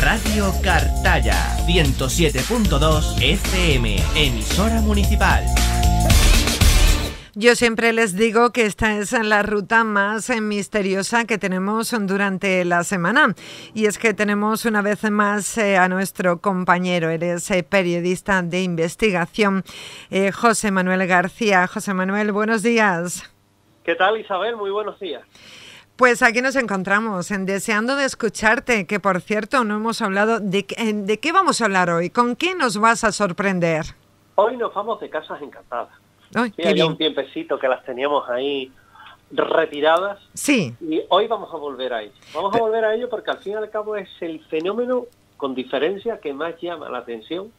Radio Cartaya, 107.2 FM, emisora municipal. Yo siempre les digo que esta es la ruta más misteriosa que tenemos durante la semana. Y es que tenemos una vez más a nuestro compañero, eres periodista de investigación, José Manuel García. José Manuel, buenos días. ¿Qué tal, Isabel? Muy buenos días. Pues aquí nos encontramos, deseando de escucharte, que por cierto no hemos hablado de qué vamos a hablar hoy. ¿Con qué nos vas a sorprender? Hoy nos vamos de Casas Encantadas. Ay, sí, había un tiempecito que las teníamos ahí retiradas. Sí. Y hoy vamos a volver a ello. Vamos a volver a ello porque al fin y al cabo es el fenómeno, con diferencia, que más llama la atención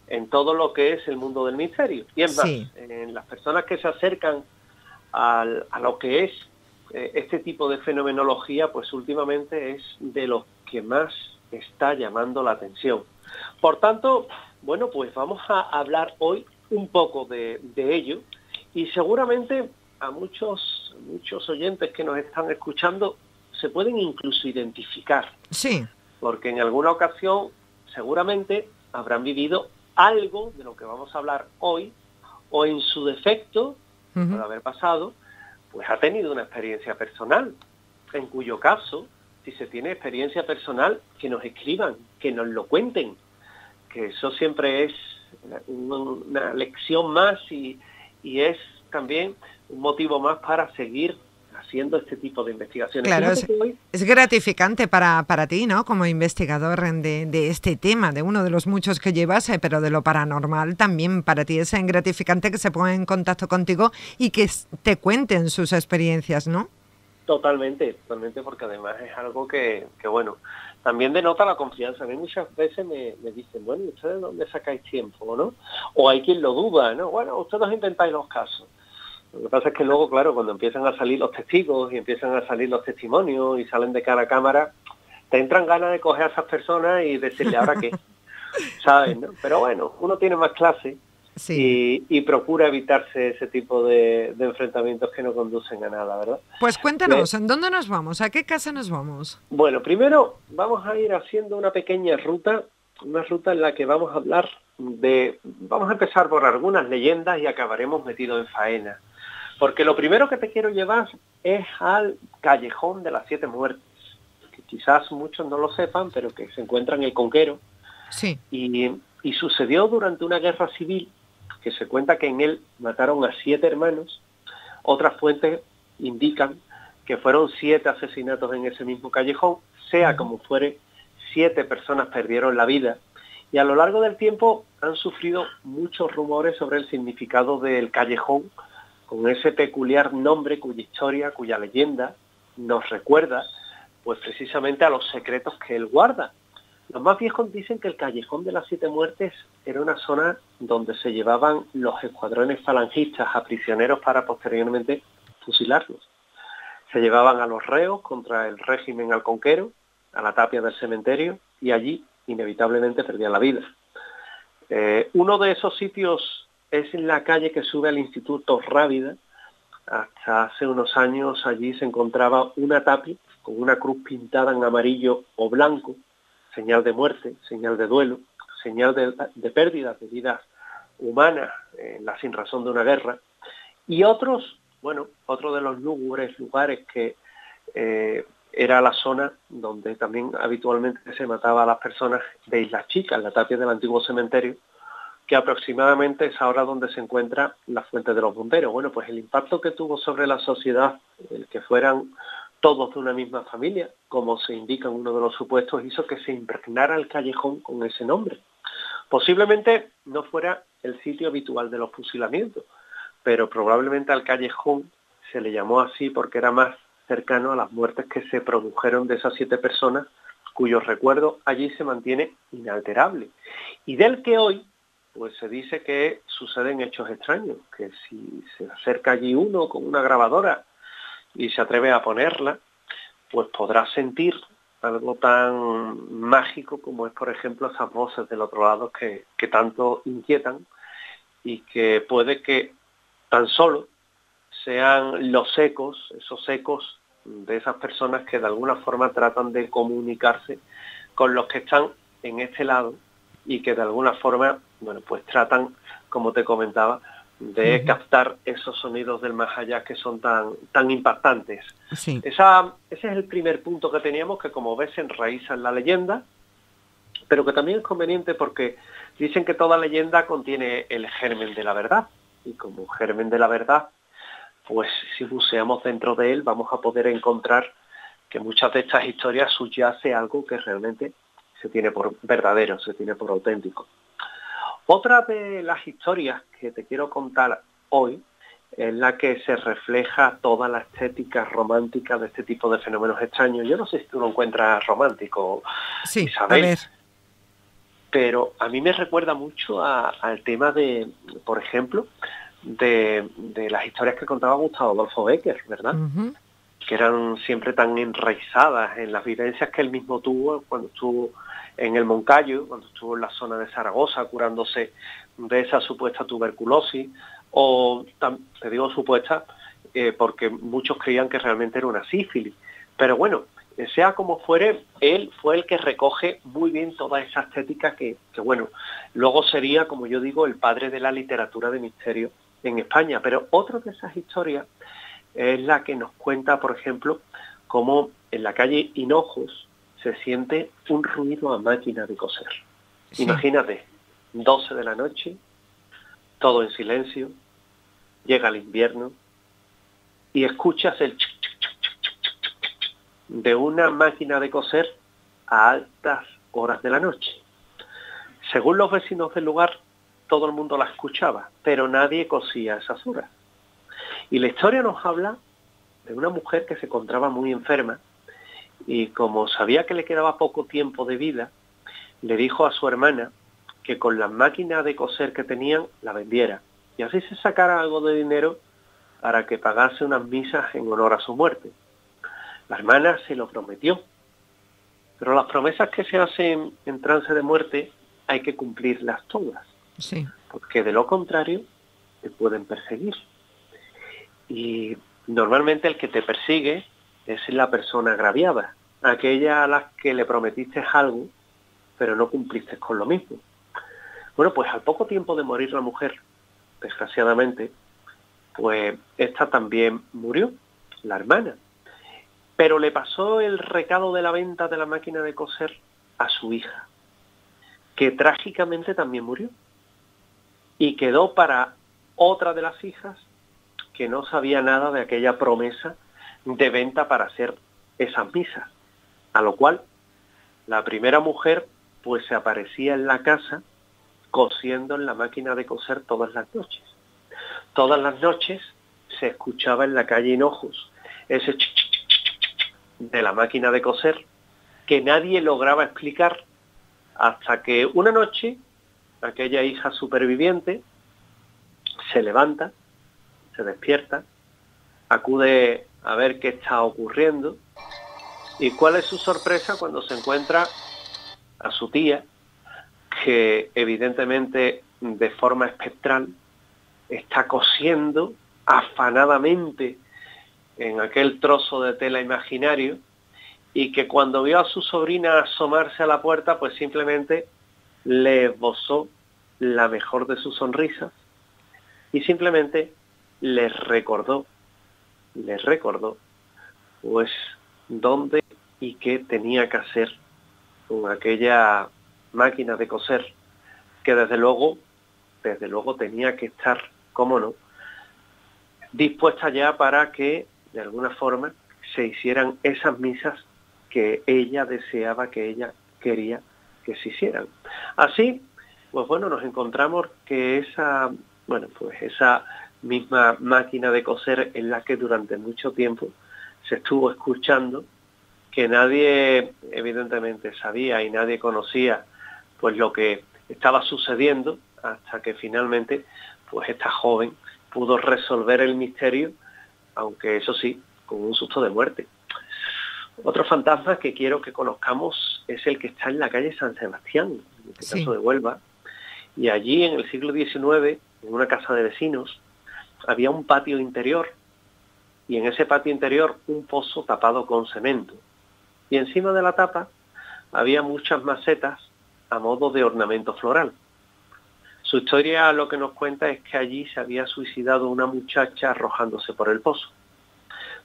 en todo lo que es el mundo del misterio. Y es más, en las personas que se acercan a lo que es este tipo de fenomenología, pues últimamente es de los que más está llamando la atención. Por tanto, bueno, pues vamos a hablar hoy un poco de ello, y seguramente a muchos oyentes que nos están escuchando se pueden incluso identificar. Sí. Porque en alguna ocasión seguramente habrán vivido algo de lo que vamos a hablar hoy, o en su defecto, por haber pasado, pues ha tenido una experiencia personal, en cuyo caso, si se tiene experiencia personal, que nos escriban, que nos lo cuenten, que eso siempre es una lección más y es también un motivo más para seguir haciendo este tipo de investigaciones. Claro, es gratificante para ti, ¿no? Como investigador de este tema, de uno de los muchos que llevas, pero de lo paranormal también para ti es gratificante que se pongan en contacto contigo y que te cuenten sus experiencias, ¿no? Totalmente, porque además es algo que bueno, también denota la confianza. A mí muchas veces me dicen, bueno, ¿y ustedes dónde sacáis tiempo, no? O hay quien lo duda, ¿no? Bueno, ustedes intentáis los casos. Lo que pasa es que luego, claro, cuando empiezan a salir los testigos y empiezan a salir los testimonios y salen de cara a cámara, te entran ganas de coger a esas personas y decirle, ¿ahora qué? ¿Sabes, no? Pero bueno, uno tiene más clase. Sí. Y procura evitarse ese tipo de enfrentamientos que no conducen a nada, ¿verdad? Pues cuéntanos, ¿en dónde nos vamos? ¿A qué casa nos vamos? Bueno, primero vamos a ir haciendo una pequeña ruta, una ruta en la que vamos a hablar vamos a empezar por algunas leyendas y acabaremos metidos en faena. Porque lo primero que te quiero llevar es al Callejón de las Siete Muertes, que quizás muchos no lo sepan, pero que se encuentra en el Conquero. Sí. Y sucedió durante una guerra civil, que se cuenta que en él mataron a 7 hermanos. Otras fuentes indican que fueron 7 asesinatos en ese mismo callejón. Sea como fuere, 7 personas perdieron la vida. Y a lo largo del tiempo han sufrido muchos rumores sobre el significado del callejón, con ese peculiar nombre cuya historia, cuya leyenda nos recuerda, pues precisamente a los secretos que él guarda. Los más viejos dicen que el Callejón de las Siete Muertes era una zona donde se llevaban los escuadrones falangistas a prisioneros para posteriormente fusilarlos. Se llevaban a los reos contra el régimen alconquero, a la tapia del cementerio, y allí inevitablemente perdían la vida. Uno de esos sitios es en la calle que sube al Instituto Rábida. Hasta hace unos años allí se encontraba una tapia con una cruz pintada en amarillo o blanco, señal de muerte, señal de duelo, señal de pérdidas de vidas humanas en la sinrazón de una guerra. Y otro de los lúgubres lugares que era la zona donde también habitualmente se mataba a las personas de Islas Chicas, la tapia del antiguo cementerio, que aproximadamente es ahora donde se encuentra la Fuente de los Bomberos. Bueno, pues el impacto que tuvo sobre la sociedad, el que fueran todos de una misma familia, como se indica en uno de los supuestos, hizo que se impregnara el callejón con ese nombre. Posiblemente no fuera el sitio habitual de los fusilamientos, pero probablemente al callejón se le llamó así porque era más cercano a las muertes que se produjeron de esas 7 personas, cuyo recuerdo allí se mantiene inalterable. Y del que hoy, pues se dice que suceden hechos extraños, que si se acerca allí uno con una grabadora y se atreve a ponerla, pues podrá sentir algo tan mágico como es, por ejemplo, esas voces del otro lado que tanto inquietan y que puede que tan solo sean los ecos, esos ecos de esas personas que de alguna forma tratan de comunicarse con los que están en este lado y que de alguna forma, bueno, pues tratan, como te comentaba, de captar esos sonidos del más allá que son tan impactantes. Sí. Ese es el primer punto que teníamos, que como ves se enraiza en la leyenda, pero que también es conveniente porque dicen que toda leyenda contiene el germen de la verdad, y como germen de la verdad, pues si buceamos dentro de él vamos a poder encontrar que muchas de estas historias subyace algo que realmente se tiene por verdadero, se tiene por auténtico. Otra de las historias que te quiero contar hoy es la que se refleja toda la estética romántica de este tipo de fenómenos extraños. Yo no sé si tú lo encuentras romántico, Sí, Isabel, a ver. pero a mí me recuerda mucho al tema de, por ejemplo, de las historias que contaba Gustavo Adolfo Bécquer, ¿verdad? Que eran siempre tan enraizadas en las vivencias que él mismo tuvo cuando estuvo en el Moncayo, cuando estuvo en la zona de Zaragoza curándose de esa supuesta tuberculosis, o te digo supuesta porque muchos creían que realmente era una sífilis. Pero bueno, sea como fuere, él fue el que recoge muy bien toda esa estética que bueno, luego sería, como yo digo, el padre de la literatura de misterio en España. Pero otra de esas historias es la que nos cuenta, por ejemplo, cómo en la calle Hinojos se siente un ruido a máquina de coser. Sí. Imagínate, 12 de la noche, todo en silencio, llega el invierno y escuchas el chuc, chuc, chuc, chuc, chuc, chuc, chuc, de una máquina de coser a altas horas de la noche. Según los vecinos del lugar, todo el mundo la escuchaba, pero nadie cosía a esas horas. Y la historia nos habla de una mujer que se encontraba muy enferma y como sabía que le quedaba poco tiempo de vida, le dijo a su hermana que con las máquinas de coser que tenían la vendiera y así se sacara algo de dinero para que pagase unas misas en honor a su muerte. La hermana se lo prometió, pero las promesas que se hacen en trance de muerte hay que cumplirlas todas, sí, porque de lo contrario te pueden perseguir. Y normalmente el que te persigue es la persona agraviada, aquella a la que le prometiste algo, pero no cumpliste con lo mismo. Bueno, pues al poco tiempo de morir la mujer, desgraciadamente, pues esta también murió, la hermana. Pero le pasó el recado de la venta de la máquina de coser a su hija, que trágicamente también murió. Y quedó para otra de las hijas que no sabía nada de aquella promesa de venta para hacer esas misas. A lo cual, la primera mujer pues se aparecía en la casa cosiendo en la máquina de coser todas las noches. Todas las noches se escuchaba en la calle Hinojos ese ch, ch, ch, ch, ch, de la máquina de coser que nadie lograba explicar hasta que una noche aquella hija superviviente se levanta, se despierta, acude a ver qué está ocurriendo y cuál es su sorpresa cuando se encuentra a su tía, que evidentemente de forma espectral está cosiendo afanadamente en aquel trozo de tela imaginario y que cuando vio a su sobrina asomarse a la puerta, pues simplemente le esbozó la mejor de sus sonrisas y simplemente les recordó pues dónde y qué tenía que hacer con aquella máquina de coser que desde luego tenía que estar, cómo no, dispuesta ya para que de alguna forma se hicieran esas misas que ella deseaba, que ella quería que se hicieran. Así, pues bueno, nos encontramos que esa misma máquina de coser en la que durante mucho tiempo se estuvo escuchando, que nadie evidentemente sabía y nadie conocía pues lo que estaba sucediendo, hasta que finalmente pues esta joven pudo resolver el misterio, aunque eso sí, con un susto de muerte. Otro fantasma que quiero que conozcamos es el que está en la calle San Sebastián, en este caso de Huelva, y allí en el siglo XIX, en una casa de vecinos, había un patio interior, y en ese patio interior un pozo tapado con cemento, y encima de la tapa había muchas macetas a modo de ornamento floral. Su historia lo que nos cuenta es que allí se había suicidado una muchacha arrojándose por el pozo.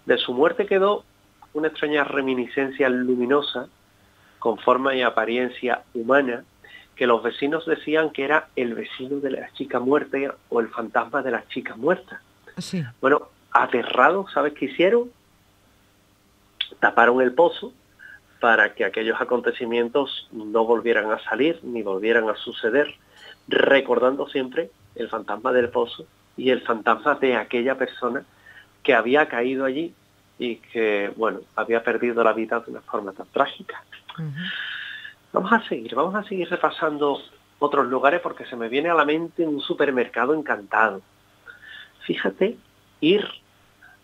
De su muerte quedó una extraña reminiscencia luminosa, con forma y apariencia humana, que los vecinos decían que era el vecino de la chica muerta o el fantasma de la chica muerta. Sí. Bueno, aterrados, ¿sabes qué hicieron? Taparon el pozo para que aquellos acontecimientos no volvieran a salir ni volvieran a suceder, recordando siempre el fantasma del pozo y el fantasma de aquella persona que había caído allí y que, bueno, había perdido la vida de una forma tan trágica. Uh-huh. Vamos a seguir repasando otros lugares porque se me viene a la mente un supermercado encantado. Fíjate, ir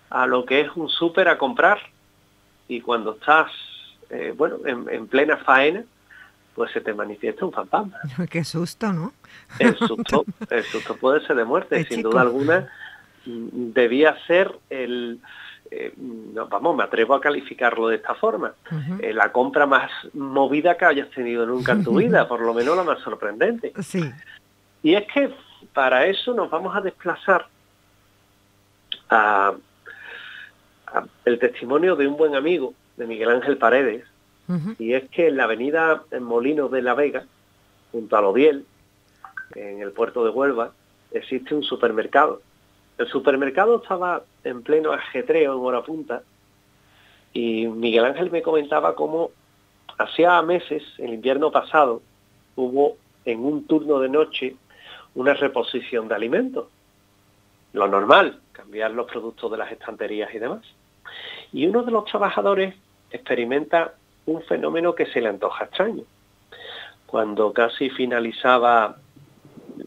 a lo que es un súper a comprar y cuando estás, en plena faena, pues se te manifiesta un fantasma. Qué susto, ¿no? El susto puede ser de muerte, sin duda alguna. Debía ser me atrevo a calificarlo de esta forma, uh-huh. La compra más movida que hayas tenido nunca en tu vida, por lo menos la más sorprendente. Sí. Y es que para eso nos vamos a desplazar a el testimonio de un buen amigo, de Miguel Ángel Paredes, uh-huh. Y es que en la avenida Molinos de la Vega, junto a Lodiel, en el puerto de Huelva, existe un supermercado. El supermercado estaba en pleno ajetreo, en hora punta, y Miguel Ángel me comentaba cómo hacía meses, el invierno pasado, hubo en un turno de noche una reposición de alimentos. Lo normal, cambiar los productos de las estanterías y demás. Y uno de los trabajadores experimenta un fenómeno que se le antoja extraño. Cuando casi finalizaba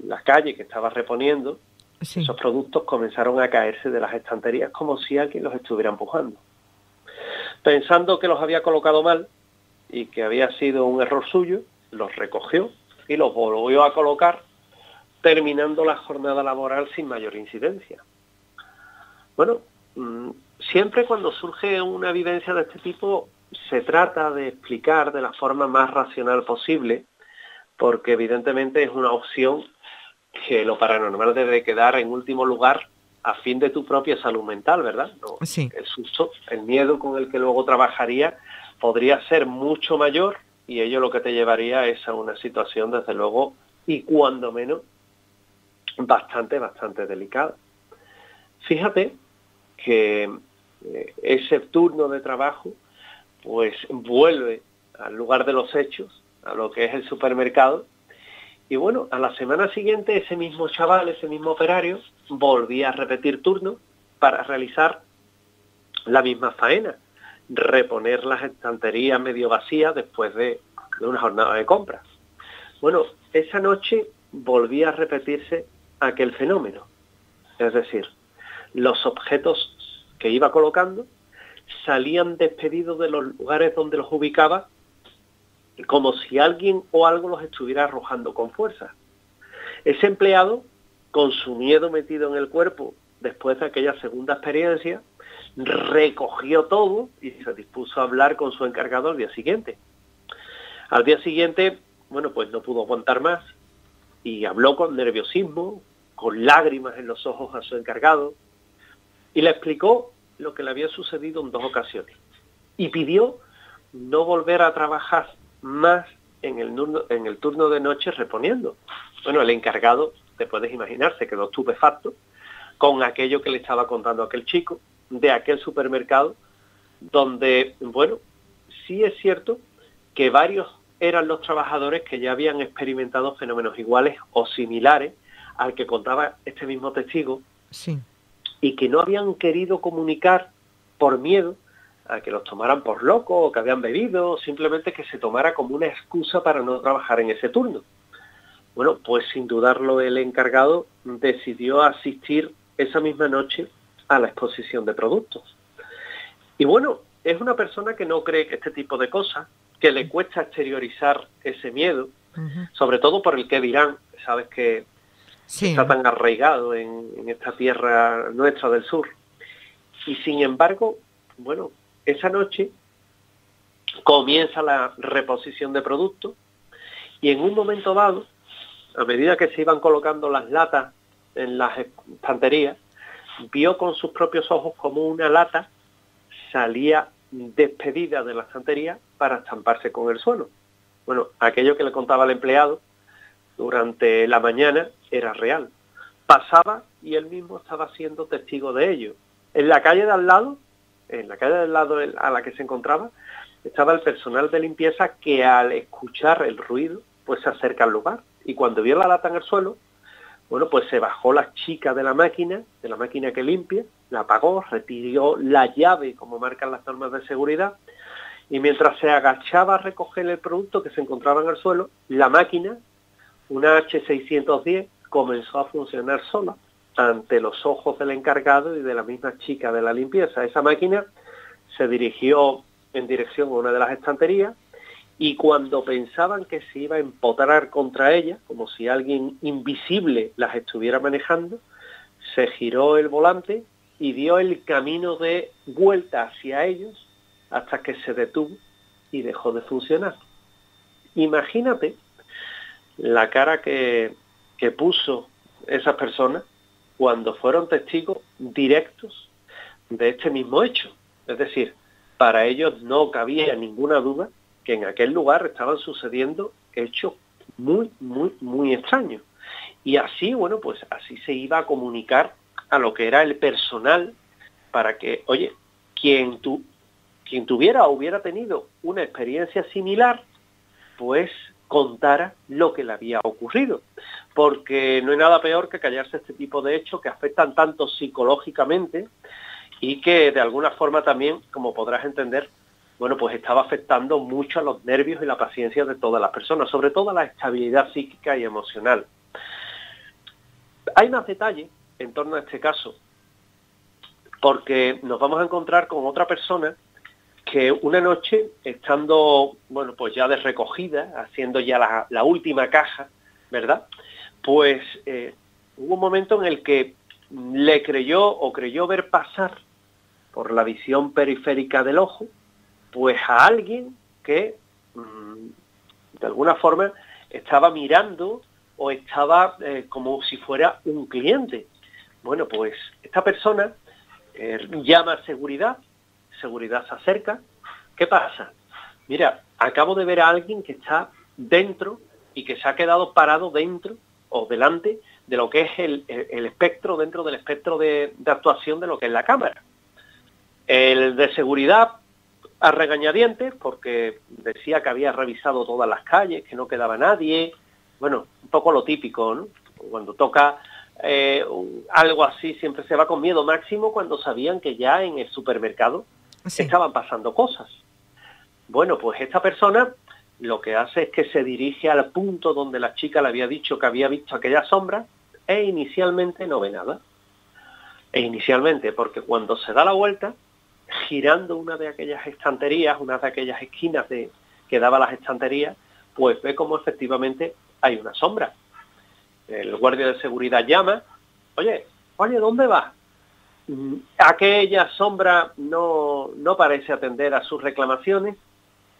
la calle que estaba reponiendo, sí, esos productos comenzaron a caerse de las estanterías como si alguien los estuviera empujando. Pensando que los había colocado mal y que había sido un error suyo, los recogió y los volvió a colocar, terminando la jornada laboral sin mayor incidencia. Bueno, siempre cuando surge una vivencia de este tipo, se trata de explicar de la forma más racional posible, porque evidentemente es una opción que lo paranormal debe quedar en último lugar a fin de tu propia salud mental, ¿verdad? No, sí. El susto, el miedo con el que luego trabajaría podría ser mucho mayor y ello lo que te llevaría es a una situación, desde luego, y cuando menos, bastante delicada. Fíjate que ese turno de trabajo pues vuelve al lugar de los hechos, a lo que es el supermercado, y bueno, a la semana siguiente ese mismo chaval, ese mismo operario, volvía a repetir turno para realizar la misma faena, reponer las estanterías medio vacías después de una jornada de compras. Bueno, esa noche volvía a repetirse aquel fenómeno, es decir, los objetos que iba colocando salían despedidos de los lugares donde los ubicaba, como si alguien o algo los estuviera arrojando con fuerza. Ese empleado, con su miedo metido en el cuerpo después de aquella segunda experiencia, recogió todo y se dispuso a hablar con su encargado al día siguiente. Al día siguiente, bueno, pues no pudo aguantar más y habló con nerviosismo, con lágrimas en los ojos a su encargado y le explicó lo que le había sucedido en 2 ocasiones y pidió no volver a trabajar más en el turno de noche reponiendo. Bueno, el encargado, te puedes imaginar, se quedó estupefacto con aquello que le estaba contando aquel chico de aquel supermercado, donde, bueno, sí es cierto que varios eran los trabajadores que ya habían experimentado fenómenos iguales o similares al que contaba este mismo testigo, sí, y que no habían querido comunicar por miedo a que los tomaran por locos o que habían bebido, o simplemente que se tomara como una excusa para no trabajar en ese turno. Bueno, pues sin dudarlo el encargado decidió asistir esa misma noche a la exposición de productos. Y bueno, es una persona que no cree que este tipo de cosas, que le cuesta exteriorizar ese miedo, uh-huh, sobre todo por el qué dirán, sabes que sí, está tan arraigado en esta tierra nuestra del sur. Y sin embargo, bueno, esa noche comienza la reposición de productos y en un momento dado, a medida que se iban colocando las latas en las estanterías, vio con sus propios ojos como una lata salía despedida de la estantería para estamparse con el suelo. Bueno, aquello que le contaba el empleado durante la mañana era real. Pasaba y él mismo estaba siendo testigo de ello. En la calle de al lado, a la que se encontraba, estaba el personal de limpieza que al escuchar el ruido, pues se acerca al lugar. Y cuando vio la lata en el suelo, bueno, pues se bajó la chica de la máquina que limpia, la apagó, retiró la llave, como marcan las normas de seguridad, y mientras se agachaba a recoger el producto que se encontraba en el suelo, la máquina, una H610, comenzó a funcionar sola ante los ojos del encargado y de la misma chica de la limpieza. Esa máquina se dirigió en dirección a una de las estanterías y cuando pensaban que se iba a empotrar contra ella, como si alguien invisible las estuviera manejando, se giró el volante y dio el camino de vuelta hacia ellos hasta que se detuvo y dejó de funcionar. Imagínate la cara que puso esas personas cuando fueron testigos directos de este mismo hecho. Es decir, para ellos no cabía ninguna duda que en aquel lugar estaban sucediendo hechos muy, muy, muy extraños. Y así, bueno, pues así se iba a comunicar a lo que era el personal para que, oye, quien tuviera o hubiera tenido una experiencia similar, pues contara lo que le había ocurrido. Porque no hay nada peor que callarse este tipo de hechos que afectan tanto psicológicamente y que de alguna forma también, como podrás entender, bueno, pues estaba afectando mucho a los nervios y la paciencia de todas las personas, sobre todo a la estabilidad psíquica y emocional. Hay más detalles en torno a este caso, porque nos vamos a encontrar con otra persona que una noche, estando, bueno, pues ya de recogida, haciendo ya la última caja, ¿verdad? Pues hubo un momento en el que le creyó ver pasar por la visión periférica del ojo, pues a alguien que de alguna forma estaba mirando o estaba como si fuera un cliente. Bueno, pues esta persona llama a seguridad se acerca. ¿Qué pasa? Mira, acabo de ver a alguien que está dentro y que se ha quedado parado dentro o delante de lo que es el espectro, dentro del espectro de actuación de lo que es la cámara. El de seguridad a regañadientes, porque decía que había revisado todas las calles, que no quedaba nadie. Bueno, un poco lo típico, ¿no? Cuando toca algo así siempre se va con miedo máximo cuando sabían que ya en el supermercado estaban pasando cosas. Bueno, pues esta persona lo que hace es que se dirige al punto donde la chica le había dicho que había visto aquella sombra e inicialmente no ve nada. Porque cuando se da la vuelta, girando una de aquellas estanterías, una de aquellas esquinas que daba las estanterías, pues ve como efectivamente hay una sombra. El guardia de seguridad llama, oye, ¿dónde vas? Aquella sombra no parece atender a sus reclamaciones.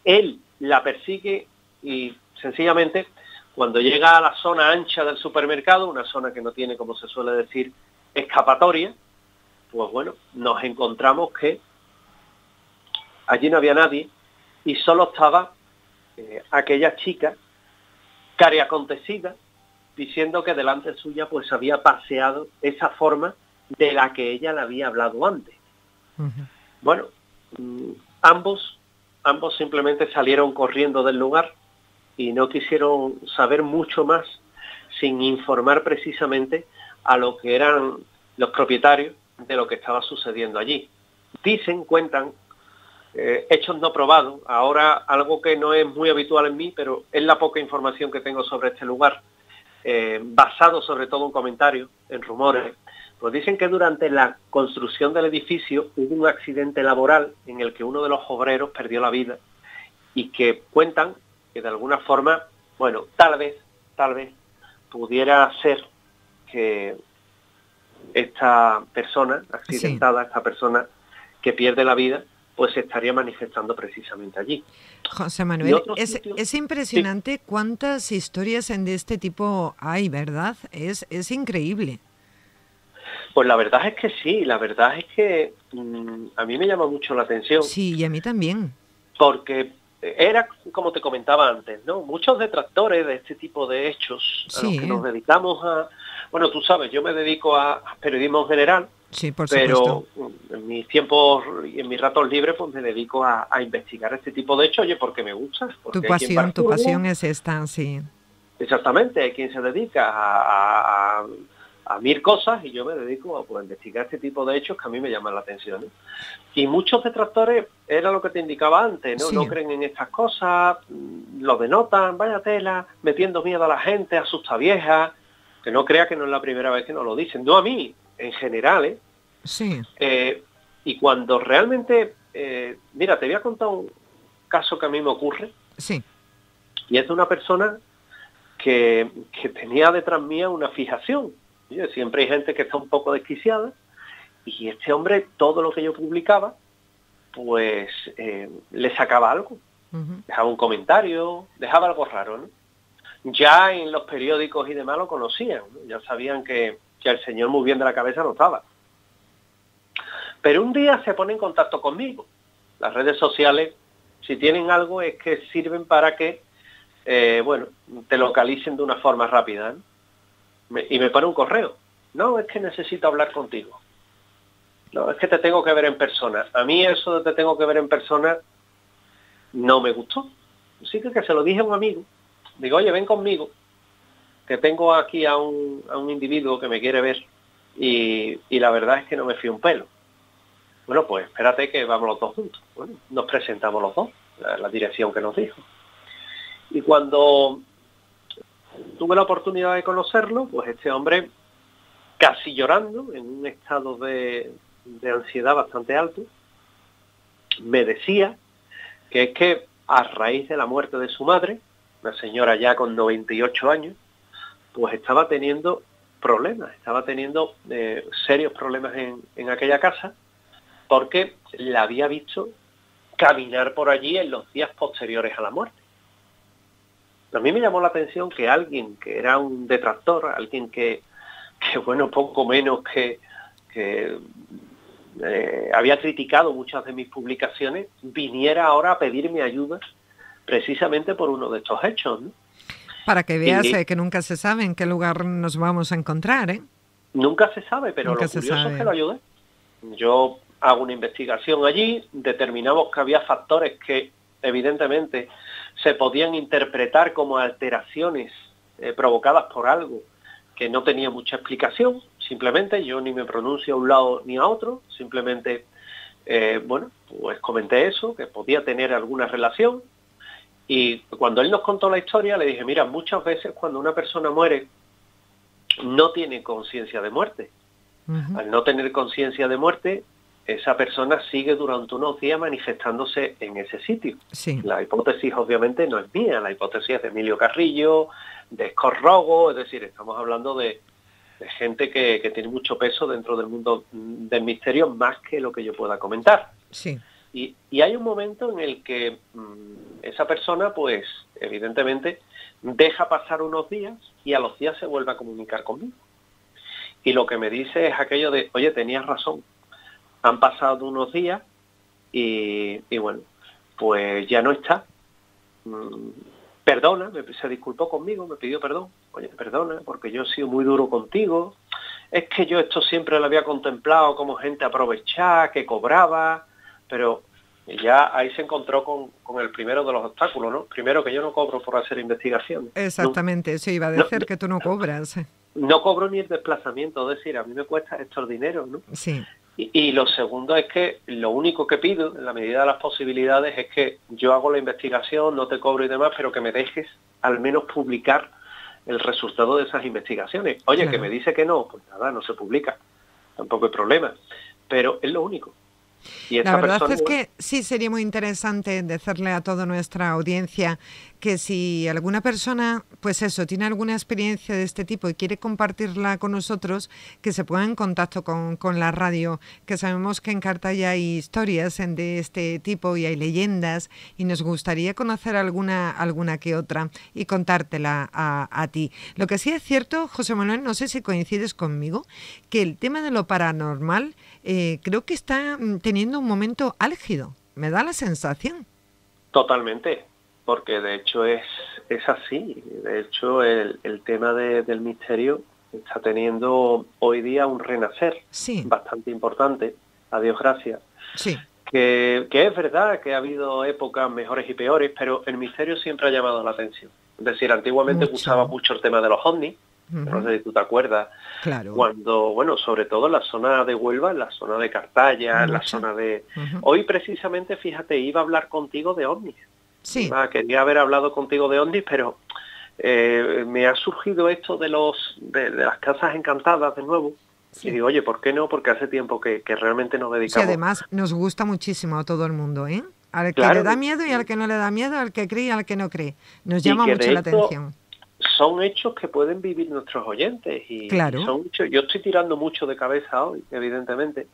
Él la persigue y sencillamente cuando llega a la zona ancha del supermercado, una zona que no tiene, como se suele decir, escapatoria, pues bueno, nos encontramos que allí no había nadie y solo estaba aquella chica cariacontecida diciendo que delante suya pues había paseado esa forma de la que ella le había hablado antes. Uh-huh. Bueno, ambos simplemente salieron corriendo del lugar y no quisieron saber mucho más sin informar precisamente a lo que eran los propietarios de lo que estaba sucediendo allí. Cuentan, hechos no probados, ahora algo que no es muy habitual en mí, pero es la poca información que tengo sobre este lugar, basado sobre todo en comentarios, en rumores. Pues dicen que durante la construcción del edificio hubo un accidente laboral en el que uno de los obreros perdió la vida y que cuentan que de alguna forma, bueno, tal vez pudiera ser que esta persona accidentada, esta persona que pierde la vida, pues se estaría manifestando precisamente allí. José Manuel, es impresionante cuántas historias de este tipo hay, ¿verdad? Es increíble. Pues la verdad es que sí, la verdad es que a mí me llama mucho la atención. Sí, y a mí también. Porque era, como te comentaba antes, ¿no? Muchos detractores de este tipo de hechos, a los que nos dedicamos a... Bueno, tú sabes, yo me dedico a periodismo en general, sí, por pero supuesto. En mis tiempos y en mis ratos libres pues me dedico a investigar este tipo de hechos, oye, porque me gusta. Porque Tu pasión es esta, sí. Exactamente, hay quien se dedica a mil cosas y yo me dedico a investigar este tipo de hechos que a mí me llaman la atención, ¿no? Y muchos detractores, era lo que te indicaba antes, ¿no? Sí. No creen en estas cosas, lo denotan, vaya tela, metiendo miedo a la gente, asusta vieja, que no crea que no es la primera vez que nos lo dicen, no a mí, en general, ¿eh? Sí. Y cuando realmente, mira, te voy a contar un caso que a mí me ocurre. Sí. Y es de una persona que tenía detrás mía una fijación. Siempre hay gente que está un poco desquiciada, y este hombre, todo lo que yo publicaba, pues le sacaba algo. Uh-huh. Dejaba un comentario, dejaba algo raro, ¿no? Ya en los periódicos y demás lo conocían, ¿no? Ya sabían que el señor muy bien de la cabeza no estaba. Pero un día se pone en contacto conmigo. Las redes sociales, si tienen algo, es que sirven para que, te localicen de una forma rápida, ¿no? Y me pone un correo. No, es que necesito hablar contigo. No, es que te tengo que ver en persona. A mí eso de te tengo que ver en persona no me gustó. Así que se lo dije a un amigo. Digo, oye, ven conmigo, que tengo aquí a un individuo que me quiere ver. Y la verdad es que no me fío un pelo. Bueno, pues espérate que vamos los dos juntos. Bueno, nos presentamos los dos, la dirección que nos dijo. Y cuando tuve la oportunidad de conocerlo, pues este hombre, casi llorando, en un estado de ansiedad bastante alto, me decía que es que a raíz de la muerte de su madre, una señora ya con 98 años, pues estaba teniendo problemas, serios problemas en aquella casa, porque la había visto caminar por allí en los días posteriores a la muerte. A mí me llamó la atención que alguien que era un detractor, alguien que poco menos que había criticado muchas de mis publicaciones, viniera ahora a pedirme ayuda precisamente por uno de estos hechos, ¿no? Para que veas que nunca se sabe en qué lugar nos vamos a encontrar, ¿eh? Nunca se sabe, pero nunca lo curioso es que lo ayudé. Yo hago una investigación allí, determinamos que había factores que evidentemente se podían interpretar como alteraciones provocadas por algo que no tenía mucha explicación. Simplemente yo ni me pronuncio a un lado ni a otro, simplemente pues comenté eso, que podía tener alguna relación. Y cuando él nos contó la historia le dije, mira, muchas veces cuando una persona muere no tiene conciencia de muerte. Uh-huh. Al no tener conciencia de muerte, esa persona sigue durante unos días manifestándose en ese sitio. Sí. La hipótesis obviamente no es mía, la hipótesis es de Emilio Carrillo, de Escorrogo, es decir, estamos hablando de gente que tiene mucho peso dentro del mundo del misterio, más que lo que yo pueda comentar. Sí. Y hay un momento en el que esa persona, pues, evidentemente, deja pasar unos días y a los días se vuelve a comunicar conmigo. Y lo que me dice es aquello de, oye, tenías razón, han pasado unos días y bueno, pues ya no está. Perdona, se disculpó conmigo, me pidió perdón. Oye, perdona, porque yo he sido muy duro contigo. Es que yo esto siempre lo había contemplado como gente aprovechada, que cobraba, pero ya ahí se encontró con el primero de los obstáculos, ¿no? Primero, que yo no cobro por hacer investigación. Exactamente, eso iba a decir, que tú no cobras. No cobro ni el desplazamiento, es decir, a mí me cuesta estos dineros, ¿no? Sí. Y lo segundo es que lo único que pido, en la medida de las posibilidades, es que yo hago la investigación, no te cobro y demás, pero que me dejes al menos publicar el resultado de esas investigaciones. Oye, claro. Que me dice que no, pues nada, no se publica, tampoco hay problema, pero es lo único. Y La verdad persona... es que sí sería muy interesante decirle a toda nuestra audiencia que si alguna persona, pues eso, tiene alguna experiencia de este tipo y quiere compartirla con nosotros, que se ponga en contacto con la radio, que sabemos que en Cartaya hay historias de este tipo y hay leyendas y nos gustaría conocer alguna que otra y contártela a ti. Lo que sí es cierto, José Manuel, no sé si coincides conmigo, que el tema de lo paranormal creo que está teniendo un momento álgido, me da la sensación. Totalmente, porque de hecho es así. De hecho, el tema del misterio está teniendo hoy día un renacer bastante importante, a Dios gracias. Sí. Que es verdad que ha habido épocas mejores y peores, pero el misterio siempre ha llamado la atención. Es decir, antiguamente gustaba mucho el tema de los ovnis, no sé si tú te acuerdas, claro. Cuando, bueno, sobre todo en la zona de Huelva, en la zona de Cartaya, en la zona de... Hoy precisamente, fíjate, iba a hablar contigo de ovnis. Sí. Quería haber hablado contigo de ovnis, pero me ha surgido esto de las casas encantadas de nuevo. Sí. Y digo, oye, ¿por qué no? Porque hace tiempo que realmente nos dedicamos... Sí, además nos gusta muchísimo a todo el mundo, ¿eh? Al claro, que le da miedo y al que no le da miedo, al que cree y al que no cree. Nos llama mucho la atención. Son hechos que pueden vivir nuestros oyentes y claro. Son hechos, yo estoy tirando mucho de cabeza hoy, evidentemente,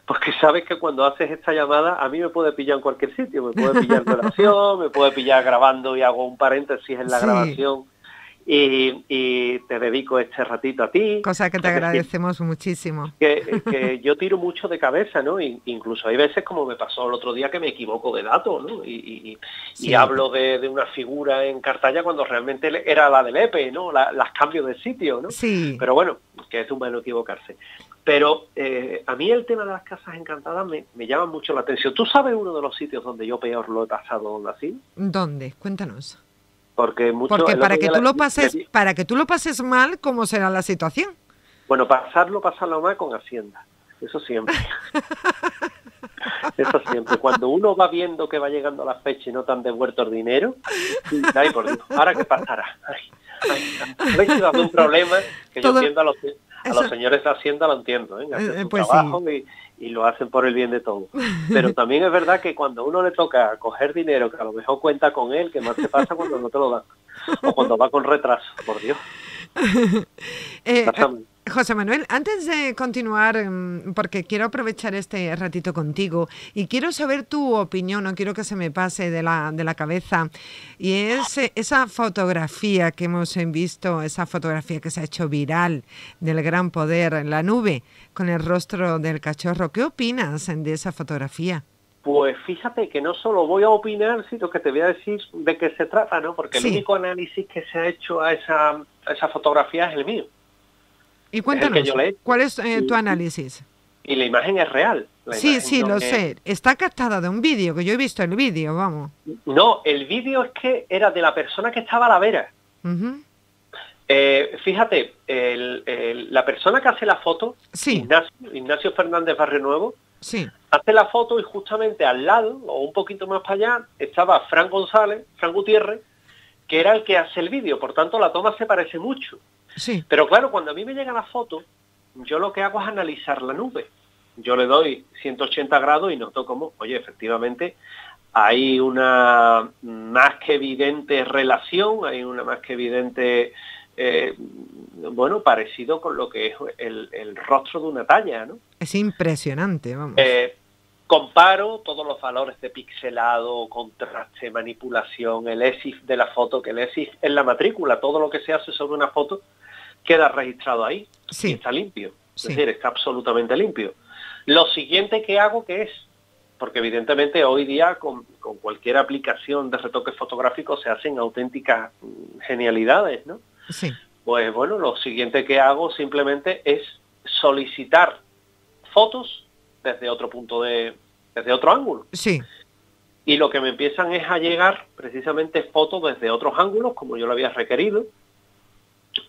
porque sabes que cuando haces esta llamada a mí me puede pillar en cualquier sitio, me puede pillar en relación, me puede pillar grabando y hago un paréntesis en la grabación y te dedico este ratito a ti. Cosa que te agradecemos muchísimo. Que yo tiro mucho de cabeza, ¿no? Incluso hay veces, como me pasó el otro día, que me equivoco de datos, ¿no? Y hablo de una figura en Cartaya cuando realmente era la del EPE, ¿no? Las cambios de sitio, ¿no? Sí. Pero bueno, que es humano equivocarse. Pero a mí el tema de las casas encantadas me llama mucho la atención. ¿Tú sabes uno de los sitios donde yo peor lo he pasado así? ¿Dónde? Cuéntanos. Porque para que tú lo pases mal, ¿cómo será la situación? Bueno, pasarlo mal con Hacienda. Eso siempre. Eso siempre. Cuando uno va viendo que va llegando a la fecha y no te han devuelto el dinero, ay, por Dios, ¿ahora qué pasará? ¿Veis que va a haber un problema que yo entiendo a los señores de Hacienda, lo entiendo, ¿eh? Hacen su trabajo y lo hacen por el bien de todos. Pero también es verdad que cuando uno le toca coger dinero, que a lo mejor cuenta con él, que más te pasa cuando no te lo dan. O cuando va con retraso, por Dios. José Manuel, antes de continuar, porque quiero aprovechar este ratito contigo y quiero saber tu opinión, no quiero que se me pase de la cabeza, y es esa fotografía que hemos visto, esa fotografía que se ha hecho viral del gran poder en la nube con el rostro del cachorro. ¿Qué opinas de esa fotografía? Pues fíjate que no solo voy a opinar, sino que te voy a decir de qué se trata, ¿no? Porque el único análisis que se ha hecho a esa fotografía es el mío. Y cuéntanos, ¿cuál es tu análisis? Y la imagen es real. Sí, lo sé. Está captada de un vídeo, que yo he visto el vídeo, vamos. No, el vídeo es que era de la persona que estaba a la vera. Uh-huh. Fíjate, la persona que hace la foto, Ignacio Fernández Barrio Nuevo, hace la foto y justamente al lado, o un poquito más para allá, estaba Fran Gutiérrez, que era el que hace el vídeo. Por tanto, la toma se parece mucho. Sí. Pero claro, cuando a mí me llega la foto, yo lo que hago es analizar la nube. Yo le doy 180 grados y noto como, oye, efectivamente, hay una más que evidente relación, hay una más que evidente, parecido con lo que es el rostro de una talla, ¿no? Es impresionante, vamos. Comparo todos los valores de pixelado, contraste, manipulación, el ESIF de la foto, que el ESIF es la matrícula, todo lo que se hace sobre una foto queda registrado ahí y está limpio, es decir, está absolutamente limpio. Lo siguiente que hago, que es, porque evidentemente hoy día con cualquier aplicación de retoque fotográfico se hacen auténticas genialidades, ¿no? Sí. Pues bueno, lo siguiente que hago simplemente es solicitar fotos desde otro desde otro ángulo. Sí. Y lo que me empiezan es a llegar precisamente fotos desde otros ángulos, como yo lo había requerido,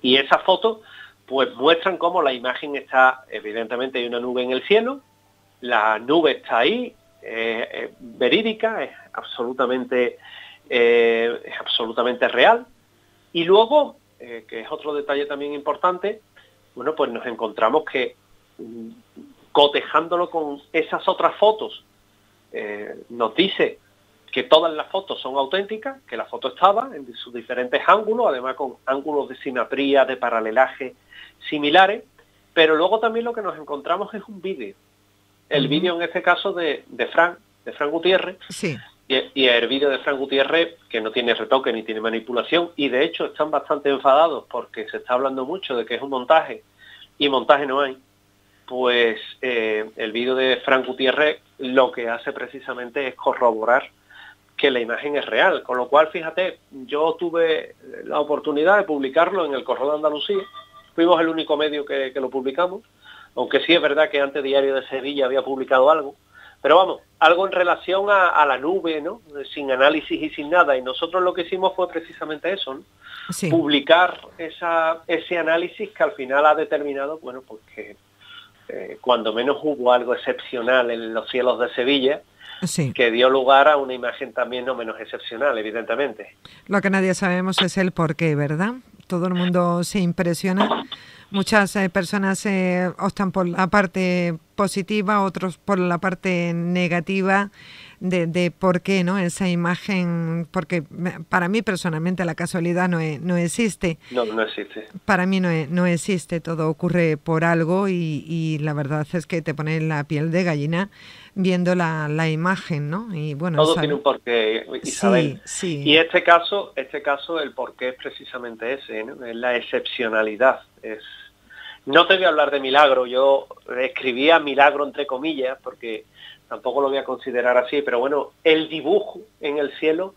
y esas fotos pues muestran cómo la imagen está, evidentemente hay una nube en el cielo, la nube está ahí, verídica, es absolutamente real, y luego, que es otro detalle también importante, bueno, pues nos encontramos que cotejándolo con esas otras fotos, nos dice que todas las fotos son auténticas, que la foto estaba en sus diferentes ángulos, además con ángulos de simetría, de paralelaje similares, pero luego también lo que nos encontramos es un vídeo. El vídeo en este caso de Fran Gutiérrez, sí. y el vídeo de Fran Gutiérrez, que no tiene retoque ni tiene manipulación, y de hecho están bastante enfadados porque se está hablando mucho de que es un montaje, y montaje no hay. Pues el vídeo de Fran Gutiérrez lo que hace precisamente es corroborar que la imagen es real, con lo cual, fíjate, yo tuve la oportunidad de publicarlo en el Correo de Andalucía, fuimos el único medio que lo publicamos, aunque sí es verdad que antes Diario de Sevilla había publicado algo, pero vamos, algo en relación a la nube, ¿no? Sin análisis y sin nada, y nosotros lo que hicimos fue precisamente eso, ¿no? Sí. Publicar ese análisis que al final ha determinado, bueno, pues que cuando menos hubo algo excepcional en los cielos de Sevilla, Sí. que dio lugar a una imagen también no menos excepcional, evidentemente. Lo que nadie sabemos es el por qué, ¿verdad? Todo el mundo se impresiona. Muchas personas optan por la parte positiva, otros por la parte negativa de por qué, ¿no? Esa imagen, porque para mí personalmente la casualidad no existe. No existe. Para mí no existe, todo ocurre por algo y la verdad es que te pone la piel de gallina viendo la imagen, ¿no? Y bueno, todo tiene un porqué, Isabel. Sí. Y este caso, el porqué es precisamente ese, ¿no? Es la excepcionalidad. No te voy a hablar de milagro, yo escribía milagro entre comillas, porque tampoco lo voy a considerar así, pero bueno, el dibujo en el cielo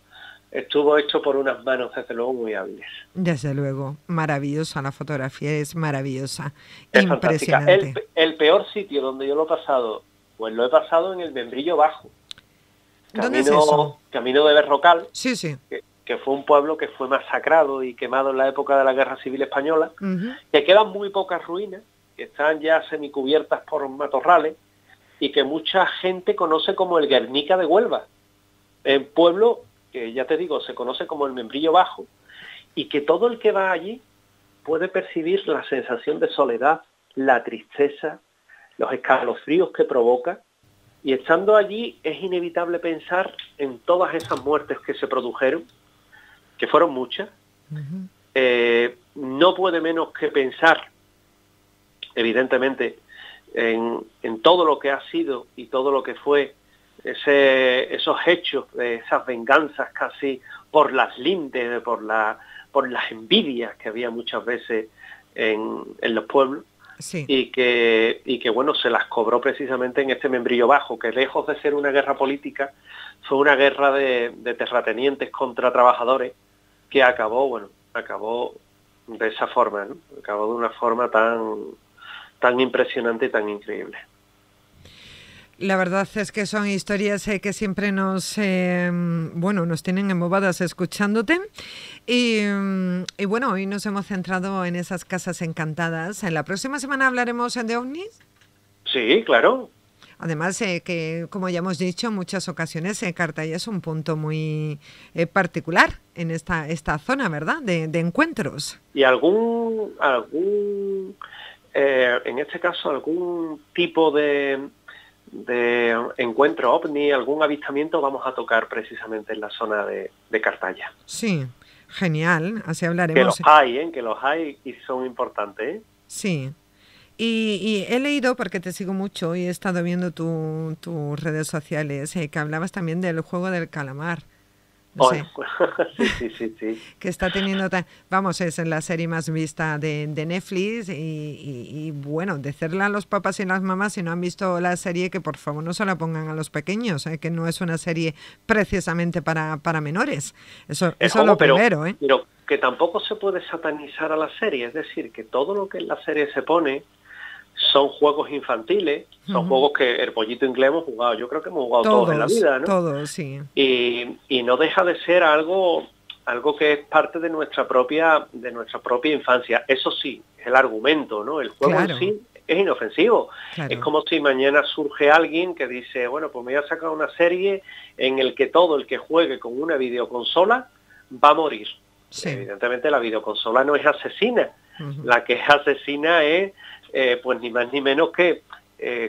estuvo hecho por unas manos, desde luego, muy hábiles. Desde luego, maravillosa, la fotografía es maravillosa, es impresionante. Fantástica. El peor sitio donde yo lo he pasado, pues lo he pasado en el Membrillo Bajo. ¿Dónde es eso? Camino de Berrocal, Sí. que fue un pueblo que fue masacrado y quemado en la época de la Guerra Civil Española, que quedan muy pocas ruinas, que están ya semicubiertas por matorrales, y que mucha gente conoce como el Guernica de Huelva. El pueblo que, ya te digo, se conoce como el Membrillo Bajo, y que todo el que va allí puede percibir la sensación de soledad, la tristeza, los escalofríos que provoca, y estando allí es inevitable pensar en todas esas muertes que se produjeron, que fueron muchas. No puede menos que pensar, evidentemente, en todo lo que ha sido y todo lo que fue esos hechos, esas venganzas casi por las lindes, por las envidias que había muchas veces en los pueblos. Sí. Y que bueno, se las cobró precisamente en este Membrillo Bajo, que lejos de ser una guerra política, fue una guerra de terratenientes contra trabajadores, que acabó de esa forma, ¿no? Acabó de una forma tan impresionante y tan increíble. La verdad es que son historias que siempre nos tienen embobadas escuchándote. Y bueno, hoy nos hemos centrado en esas casas encantadas. ¿En la próxima semana hablaremos de ovnis? Sí, claro. Además, que como ya hemos dicho en muchas ocasiones, Cartaya es un punto muy particular en esta zona, ¿verdad?, de encuentros. Y algún en este caso, algún tipo de encuentro ovni, algún avistamiento vamos a tocar precisamente en la zona de Cartaya. Sí, genial, así hablaremos. Que los hay y son importantes, ¿eh? Sí. Y he leído, porque te sigo mucho y he estado viendo tus redes sociales, que hablabas también del juego del calamar. No sé. Sí. Que está teniendo... es la serie más vista de Netflix y bueno, decirle a los papás y las mamás, si no han visto la serie, que por favor no se la pongan a los pequeños, que no es una serie precisamente para menores. Eso es lo primero, ¿eh? Pero que tampoco se puede satanizar a la serie, es decir, que todo lo que en la serie se pone son juegos infantiles, son juegos que el pollito inglés hemos jugado, yo creo que hemos jugado todos en la vida, ¿no? Todos, sí. Y no deja de ser algo que es parte de nuestra propia infancia. Eso sí, es el argumento, ¿no? El juego en sí es inofensivo. Claro. Es como si mañana surge alguien que dice, bueno, pues me voy a sacar una serie en el que todo el que juegue con una videoconsola va a morir. Sí. Evidentemente la videoconsola no es asesina. La que es asesina es pues ni más ni menos que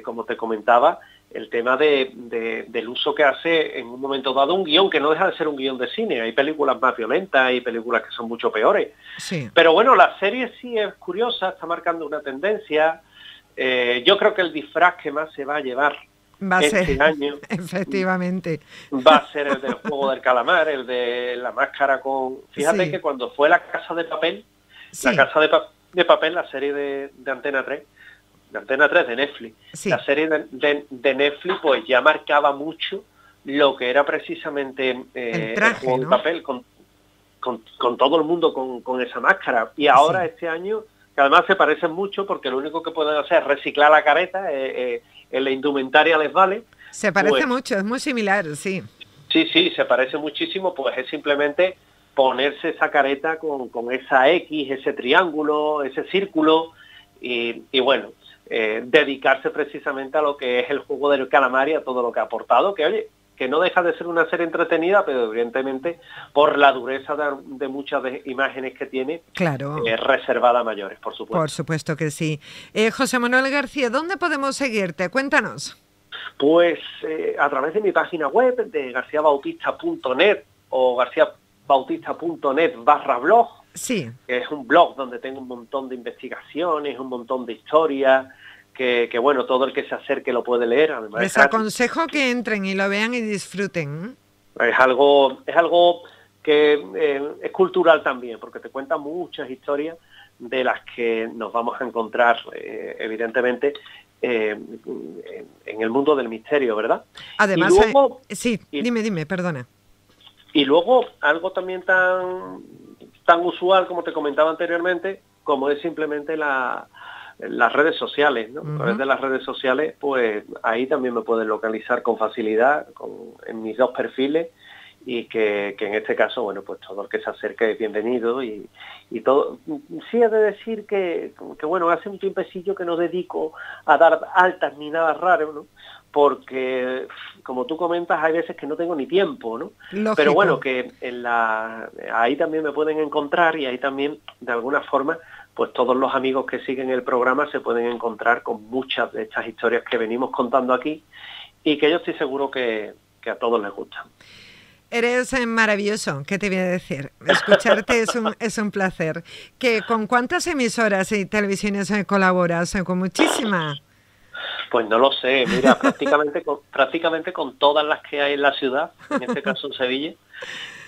como te comentaba, el tema del uso que hace en un momento dado un guión, que no deja de ser un guión de cine. Hay películas más violentas, hay películas que son mucho peores. Sí. Pero bueno, la serie sí es curiosa, está marcando una tendencia. Yo creo que el disfraz que más se va a llevar este año efectivamente va a ser el del juego del calamar, el de la máscara con... Fíjate que cuando fue La Casa de Papel, La Casa de Papel, la serie de Antena 3, de Netflix, la serie de Netflix, pues ya marcaba mucho lo que era precisamente el traje, el juego de papel, con todo el mundo con esa máscara. Y ahora este año, que además se parecen mucho, porque lo único que pueden hacer es reciclar la careta, en la indumentaria les vale. Se parece mucho, es muy similar, sí. Sí, se parece muchísimo, pues es simplemente ponerse esa careta con esa X, ese triángulo, ese círculo, y bueno, dedicarse precisamente a lo que es el juego del calamar y a todo lo que ha aportado, que oye, que no deja de ser una serie entretenida, pero evidentemente por la dureza de muchas imágenes que tiene, claro, reservada a mayores, por supuesto. Por supuesto que sí. José Manuel García, ¿dónde podemos seguirte? Cuéntanos. Pues a través de mi página web, de garciabautista.net o garciabautista.net/blog, sí, que es un blog donde tengo un montón de investigaciones, un montón de historias, que bueno, todo el que se acerque lo puede leer. Además, les aconsejo que entren y lo vean y disfruten. Es algo que es cultural también, porque te cuenta muchas historias de las que nos vamos a encontrar, evidentemente, en el mundo del misterio, ¿verdad? Además, y luego, dime, perdona. Y luego, algo también tan usual, como te comentaba anteriormente, como es simplemente las redes sociales, ¿no? A través de las redes sociales, pues ahí también me pueden localizar con facilidad en mis dos perfiles, y que en este caso, bueno, pues todo el que se acerque es bienvenido, y todo. Sí he de decir que bueno, hace un tiempecillo que no dedico a dar altas ni nada raro, ¿no? Porque, como tú comentas, hay veces que no tengo ni tiempo, ¿no? Lógico. Pero bueno, que ahí también me pueden encontrar, y ahí también, de alguna forma, pues todos los amigos que siguen el programa se pueden encontrar con muchas de estas historias que venimos contando aquí, y que yo estoy seguro que a todos les gustan. Eres maravilloso, ¿qué te voy a decir? Escucharte es un placer. ¿Con cuántas emisoras y televisiones colaboras? ¿Con muchísimas? Pues no lo sé, mira, prácticamente con todas las que hay en la ciudad, en este caso en Sevilla.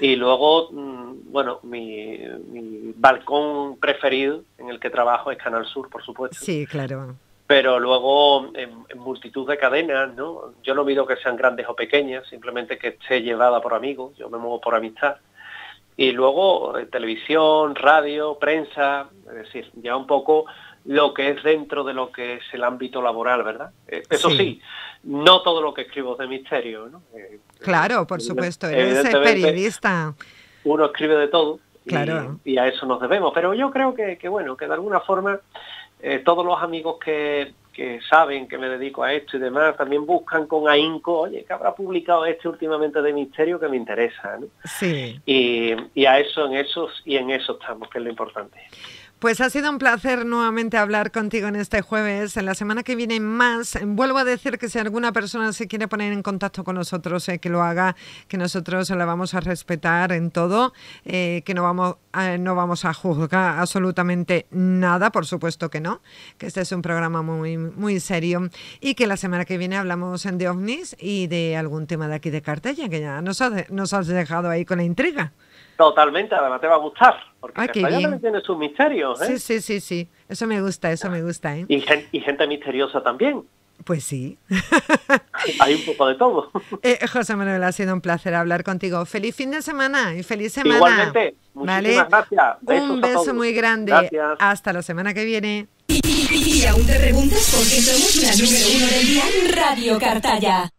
Y luego, bueno, mi balcón preferido en el que trabajo es Canal Sur, por supuesto. Sí, claro. Pero luego en multitud de cadenas, ¿no? Yo no mido que sean grandes o pequeñas, simplemente que esté llevada por amigos, yo me muevo por amistad. Y luego televisión, radio, prensa, es decir, ya un poco lo que es dentro de lo que es el ámbito laboral, ¿verdad? Eso sí, no todo lo que escribo es de misterio, ¿no? Claro, por supuesto, eres periodista. Uno escribe de todo, claro, y a eso nos debemos. Pero yo creo que bueno, que de alguna forma todos los amigos que saben que me dedico a esto y demás, también buscan con ahínco, oye, que habrá publicado últimamente de misterio que me interesa, ¿no? Sí. Y en eso estamos, que es lo importante. Pues ha sido un placer nuevamente hablar contigo en este jueves. En la semana que viene más. Vuelvo a decir que si alguna persona se quiere poner en contacto con nosotros, que lo haga, que nosotros la vamos a respetar en todo, que no vamos a juzgar absolutamente nada, por supuesto que no, que este es un programa muy, muy serio, y que la semana que viene hablamos de ovnis y de algún tema de aquí de Cartella, que ya nos has dejado ahí con la intriga. Totalmente, además te va a gustar, porque Cartella también tiene sus misterios, ¿eh? Sí, eso me gusta, ¿eh? Y gente misteriosa también. Pues sí. Hay un poco de todo. José Manuel, ha sido un placer hablar contigo. Feliz fin de semana y feliz semana. Igualmente, muchísimas gracias. Besos un beso a todos. muy grande. Gracias. Hasta la semana que viene. Y aún te preguntas por qué somos la número 1 del día en Radio Cartaya.